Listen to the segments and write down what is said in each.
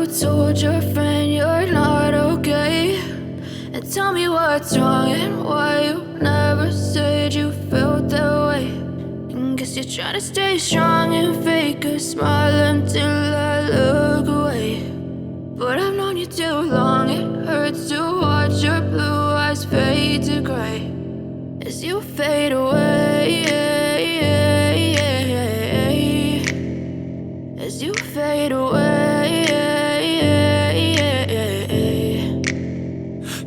told your friend you're not okay, and tell me what's wrong and why you never said you felt that way. And guess you're trying to stay strong and fake a smile until I look away. But I've known you too long, it hurts to watch your blue eyes fade to gray as you fade away, as you fade away.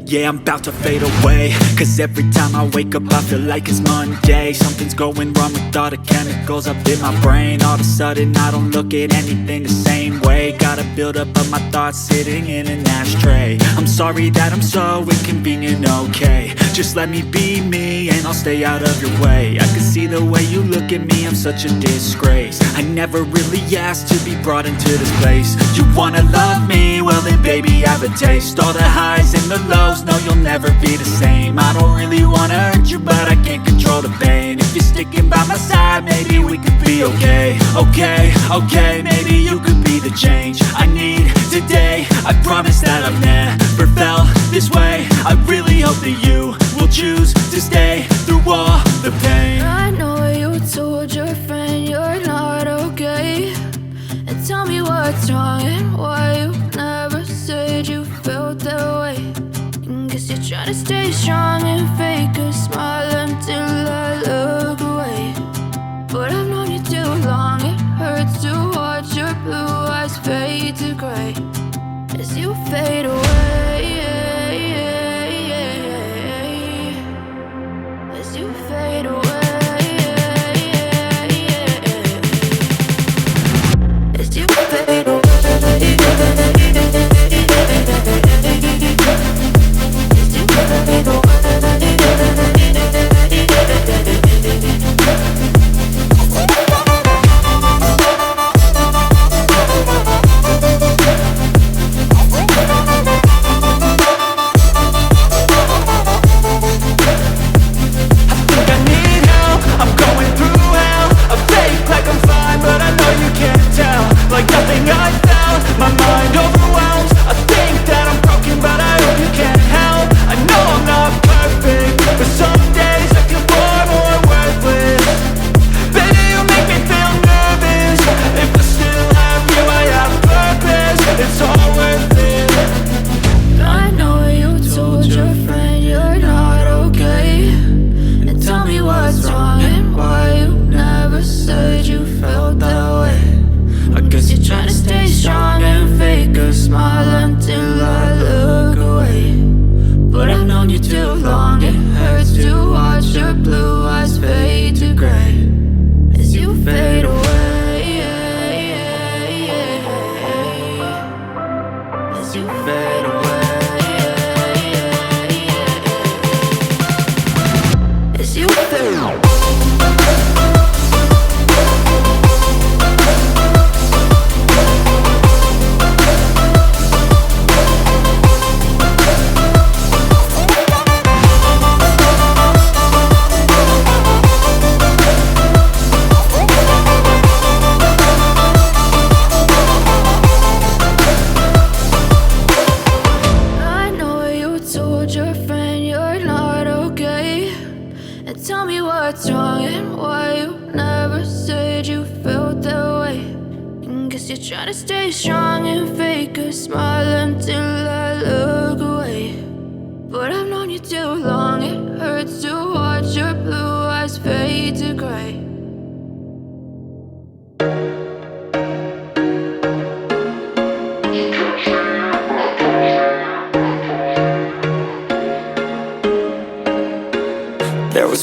Yeah, I'm about to fade away, cause every time I wake up I feel like it's Monday. Something's going wrong with all the chemicals up in my brain. All of a sudden I don't look at anything the same way. Got a buildup of my thoughts sitting in an ashtray. I'm sorry that I'm so inconvenient, okay. Just let me be me and I'll stay out of your way. I can see the way you look at me, I'm such a disgrace. I never really asked to be brought into this place. You wanna love me? Well then baby, have a taste. All the highs and the lows, no, you'll never be the same. I don't really wanna hurt you, but I can't control the pain. If you're sticking by my side, maybe we could be okay. Okay, maybe you could be the change I need today. I promise that I've never felt this way. I really hope that you will choose to stay through all the pain. I know you told your friend you're not okay, and tell me what's wrong and why you never said you felt that way. Guess you're trying to stay strong and fake a smile until I look away. But I've known you too long, it hurts to watch your blue eyes fade to gray as you fade away, as you fade away, as you fade away.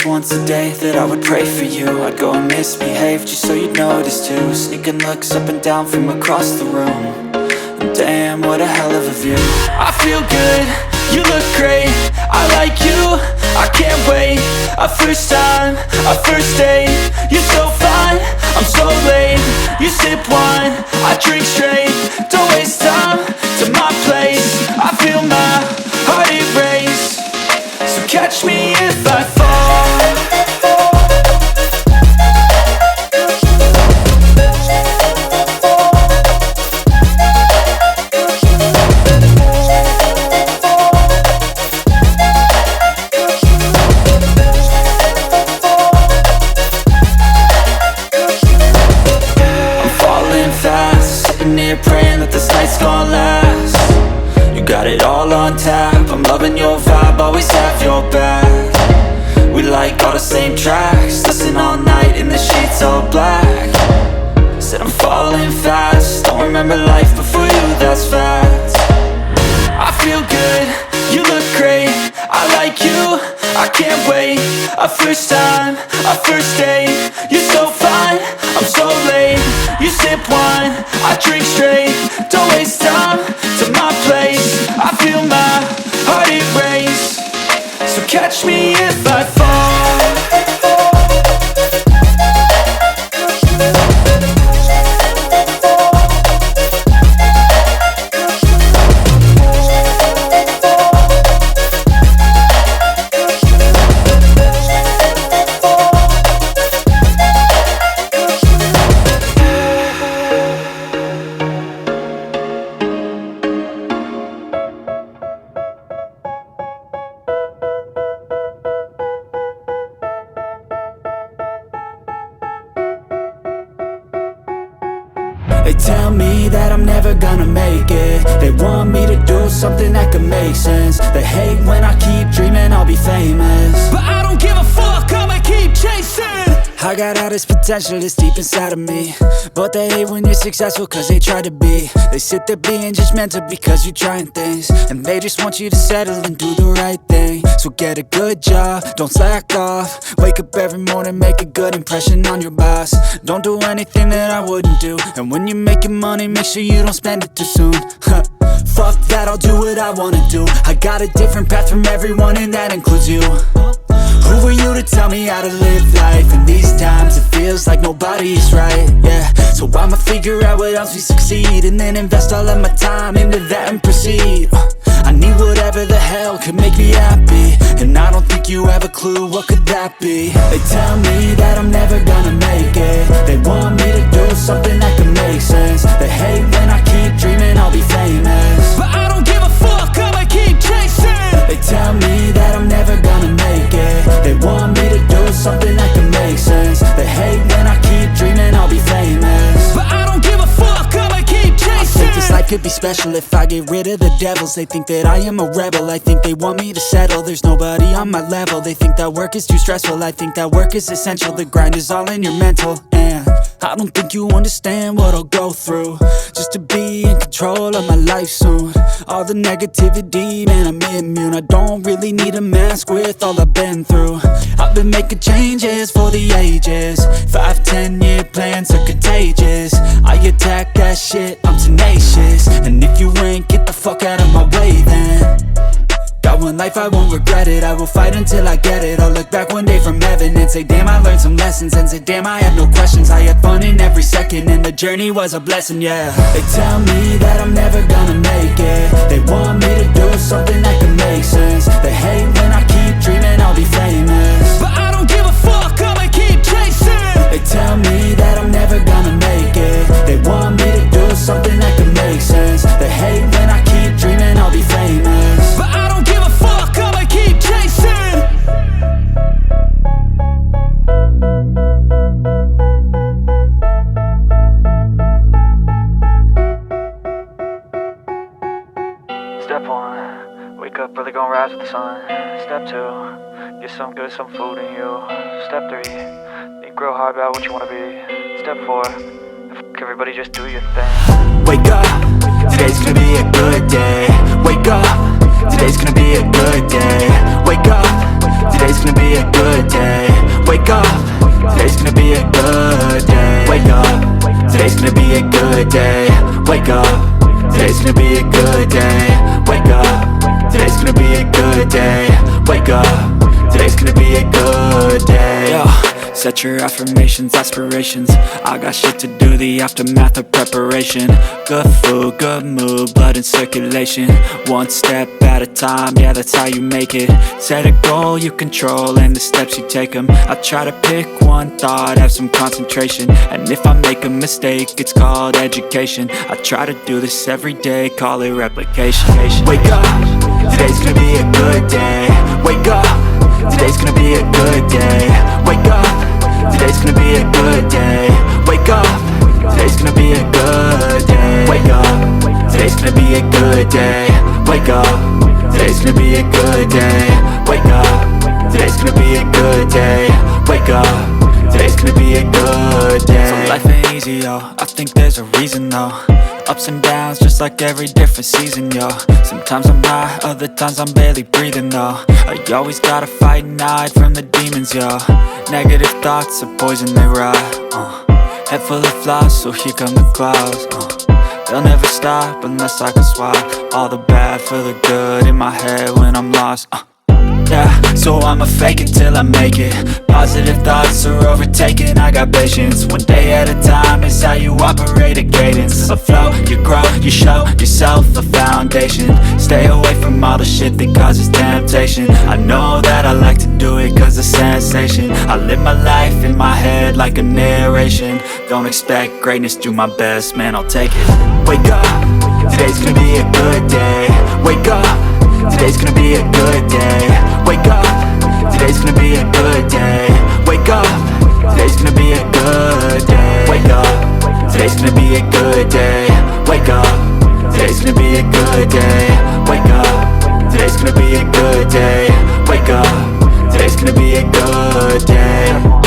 Once a day that I would pray for you. I'd go and misbehave just so you'd notice too. Sneaking looks up and down from across the room. And damn, what a hell of a view. I feel good, you look great, I like you, I can't wait. A first time, a first date. You're so fine, I'm so late. You sip wine, I drink straight. Don't waste time to my place. I feel my heart erase. So catch me if I fall. sitting here praying that this night's gonna last. You got it all on tap, I'm loving your vibe, always have your back. We like all the same tracks, listen all night in the sheets all black. Said I'm falling fast, don't remember life before you, that's fact. I feel good, you look great, I like you, I can't wait. A first time, a first date, you're so fine, I'm so late. You sip wine, I drink straight, don't waste time to my place. I feel my heart erase, so catch me if I fall. They tell me that I'm never gonna make it. They want me to do something that could make sense. They hate when I keep dreaming I'll be famous, but I don't give a fuck, I'ma keep chasing. I got all this potential that's deep inside of me, but they hate when you're successful cause they try to be. They sit there being judgmental because you're trying things, and they just want you to settle and do the right thing. So get a good job, don't slack off. Wake up every morning, make a good impression on your boss. Don't do anything that I wouldn't do, and when you're making money, make sure you don't spend it too soon. Fuck that, I'll do what I wanna do. I got a different path from everyone and that includes you. Who are you to tell me how to live life? In these times it feels like nobody's right, yeah. So I'ma figure out what else we succeed, and then invest all of my time into that and proceed. I need whatever the hell could make me happy, and I don't think you have a clue what could that be. They tell me that I'm never gonna make it. They want me to do something that could make sense. They hate when I keep dreaming I'll be famous, but I don't give a fuck, I'ma keep chasing. They tell me that I'm never gonna make it. They want me to do something that can make sense. They hate when I keep dreaming I'll be famous, but I don't give a fuck, I'ma keep chasing. I think this life could be special if I get rid of the devils. They think that I am a rebel, I think they want me to settle. There's nobody on my level, they think that work is too stressful. I think that work is essential, the grind is all in your mental. And I don't think you understand what I'll go through just to be in control of my life soon. All the negativity, man, I'm immune. I don't really need a mask with all I've been through. I've been making changes for the ages. 5-10 year plans are contagious. I attack that shit, I'm tenacious. And if you ain't, get the fuck out of my way then. Got one life, I won't regret it. I will fight until I get it. I'll look back one day from heaven and say damn, I learned some lessons. And say damn, I have no questions. I had fun in every second, and the journey was a blessing, yeah. They tell me that I'm never gonna make it. They want me to do something that can make sense. They hate when I keep dreaming I'll be famous, but I don't give a fuck, I'ma keep chasing. They tell me that I'm never gonna make it. They want me to do something that can make sense. They hate when I keep dreaming I'll be famous, but I don't give a fuck, I'ma keep chasing. Step 1, wake up early, gonna rise with the sun. Step 2, get some good, some food in you. Step 3, think real hard about what you wanna be. Step 4, fuck everybody, just do your thing. Wake up, today's gonna be a good day. Wake up, today's gonna be a good day. Wake up, today's gonna be a good day. Wake up, today's gonna be a good day. Wake up, today's gonna be a good day. Wake up, today's gonna be a good day. Wake up, today's gonna be a good day. Wake up, today's gonna be a good day. Yo. Set your affirmations, aspirations. I got shit to do, the aftermath of preparation. Good food, good mood, blood in circulation. One step at a time, yeah, that's how you make it. Set a goal you control and the steps you take them. I try to pick one thought, have some concentration. And if I make a mistake, it's called education. I try to do this every day, call it replication. Wake up, today's gonna be a good day. Wake up, today's gonna be a good day. Wake up, today's gonna be a good day. Wake up, today's gonna be a good day. gonna be a good day. Wake up, today's gonna be a good day. Wake up, today's gonna be a good day. Wake up, today's gonna be a good day. So life ain't easy, yo, I think there's a reason though. Ups and downs, just like every different season, yo. Sometimes I'm high, other times I'm barely breathing, though. I always gotta fight and hide from the demons, yo. Negative thoughts are poison, they rot. Head full of flies, so here come the clouds. They'll never stop unless I can swap all the bad for the good in my head when I'm lost. Yeah, so I'ma fake it till I make it. Positive thoughts are overtaken, I got patience. One day at a time is how you operate a cadence. A flow, you grow, you show yourself a foundation. Stay away from all the shit that causes temptation. I know that I like to do it cause it's sensation. I live my life in my head like a narration. Don't expect greatness, do my best, man, I'll take it. Wake up, today's gonna be a good day. Wake up, today's gonna be a good day. Wake up, today's gonna be a good day. Wake up, today's gonna be a good day. Wake up, today's gonna be a good day. Wake up, today's gonna be a good day. Wake up, today's gonna be a good day. Wake up, today's gonna be a good day.